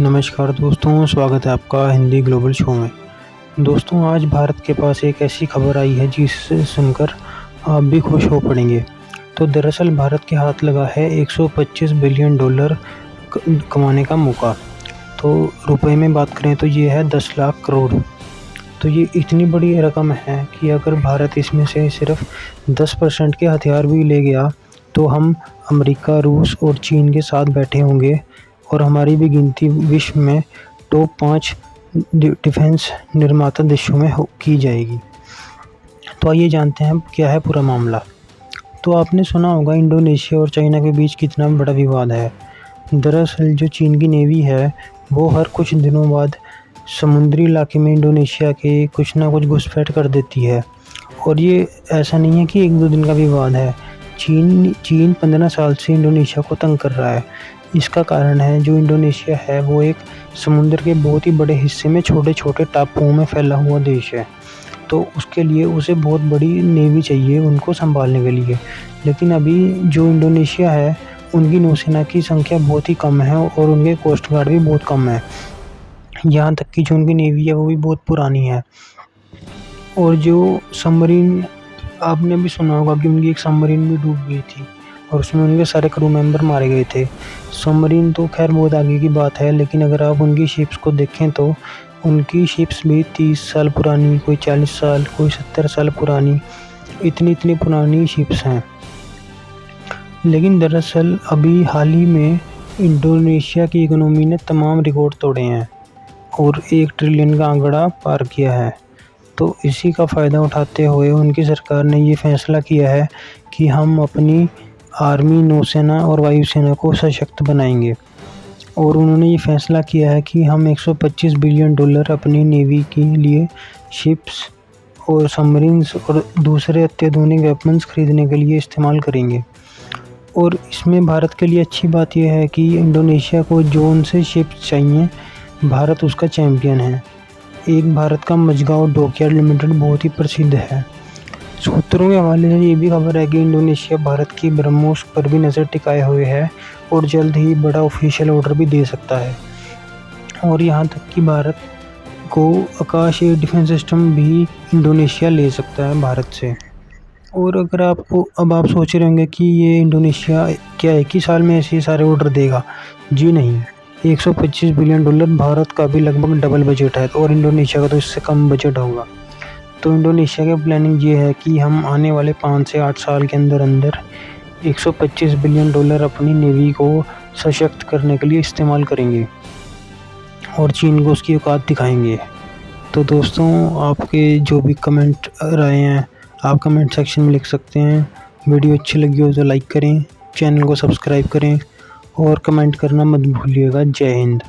नमस्कार दोस्तों, स्वागत है आपका हिंदी ग्लोबल शो में। दोस्तों, आज भारत के पास एक ऐसी खबर आई है जिसे सुनकर आप भी खुश हो पड़ेंगे। तो दरअसल भारत के हाथ लगा है $125 बिलियन कमाने का मौका। तो रुपए में बात करें तो ये है 10 लाख करोड़। तो ये इतनी बड़ी रकम है कि अगर भारत इसमें से सिर्फ 10% के हथियार भी ले गया तो हम अमेरिका, रूस और चीन के साथ बैठे होंगे और हमारी भी गिनती विश्व में टॉप 5 डिफेंस निर्माता देशों में की जाएगी। तो आइए जानते हैं क्या है पूरा मामला। तो आपने सुना होगा इंडोनेशिया और चाइना के बीच कितना बड़ा विवाद है। दरअसल जो चीन की नेवी है वो हर कुछ दिनों बाद समुद्री इलाके में इंडोनेशिया के कुछ ना कुछ घुसपैठ कर देती है। और ये ऐसा नहीं है कि 1-2 दिन का विवाद है। चीन 15 साल से इंडोनेशिया को तंग कर रहा है। इसका कारण है जो इंडोनेशिया है वो एक समुद्र के बहुत ही बड़े हिस्से में छोटे छोटे टापुओं में फैला हुआ देश है। तो उसके लिए उसे बहुत बड़ी नेवी चाहिए उनको संभालने के लिए। लेकिन अभी जो इंडोनेशिया है उनकी नौसेना की संख्या बहुत ही कम है और उनके कोस्ट गार्ड भी बहुत कम है। यहाँ तक कि जो उनकी नेवी है वो भी बहुत पुरानी है। और जो सबमरीन, आपने भी सुना होगा कि उनकी एक सबमरीन भी डूब गई थी और उसमें उनके सारे क्रू मेंबर मारे गए थे। सबमरीन तो खैर बहुत आगे की बात है, लेकिन अगर आप उनकी शिप्स को देखें तो उनकी शिप्स भी 30 साल पुरानी, कोई 40 साल, कोई 70 साल पुरानी, इतनी पुरानी शिप्स हैं। लेकिन दरअसल अभी हाल ही में इंडोनेशिया की इकोनॉमी ने तमाम रिकॉर्ड तोड़े हैं और 1 ट्रिलियन का आंकड़ा पार किया है। तो इसी का फ़ायदा उठाते हुए उनकी सरकार ने ये फैसला किया है कि हम अपनी आर्मी, नौसेना और वायुसेना को सशक्त बनाएंगे। और उन्होंने ये फैसला किया है कि हम $125 बिलियन अपनी नेवी के लिए शिप्स और सबमरीन्स और दूसरे अत्याधुनिक वेपन्स खरीदने के लिए इस्तेमाल करेंगे। और इसमें भारत के लिए अच्छी बात यह है कि इंडोनेशिया को जो उनसे शिप्स चाहिए, भारत उसका चैम्पियन है। एक भारत का मझगांव डॉकयार्ड लिमिटेड बहुत ही प्रसिद्ध है। सूत्रों के हवाले से ये भी खबर है कि इंडोनेशिया भारत की ब्रह्मोस पर भी नज़र टिकाए हुए है और जल्द ही बड़ा ऑफिशियल ऑर्डर भी दे सकता है। और यहाँ तक कि भारत को आकाश एयर डिफेंस सिस्टम भी इंडोनेशिया ले सकता है भारत से। और अगर आप सोच रहे होंगे कि ये इंडोनेशिया क्या एक ही साल में ऐसे सारे ऑर्डर देगा, जी नहीं। $125 बिलियन भारत का भी लगभग डबल बजट है और इंडोनेशिया का तो इससे कम बजट होगा। तो इंडोनेशिया की प्लानिंग ये है कि हम आने वाले 5 से 8 साल के अंदर $125 बिलियन अपनी नेवी को सशक्त करने के लिए इस्तेमाल करेंगे और चीन को उसकी औकात दिखाएंगे। तो दोस्तों, आपके जो भी कमेंट राय हैं आप कमेंट सेक्शन में लिख सकते हैं। वीडियो अच्छी लगी हो तो लाइक करें, चैनल को सब्सक्राइब करें और कमेंट करना मत भूलिएगा। जय हिंद।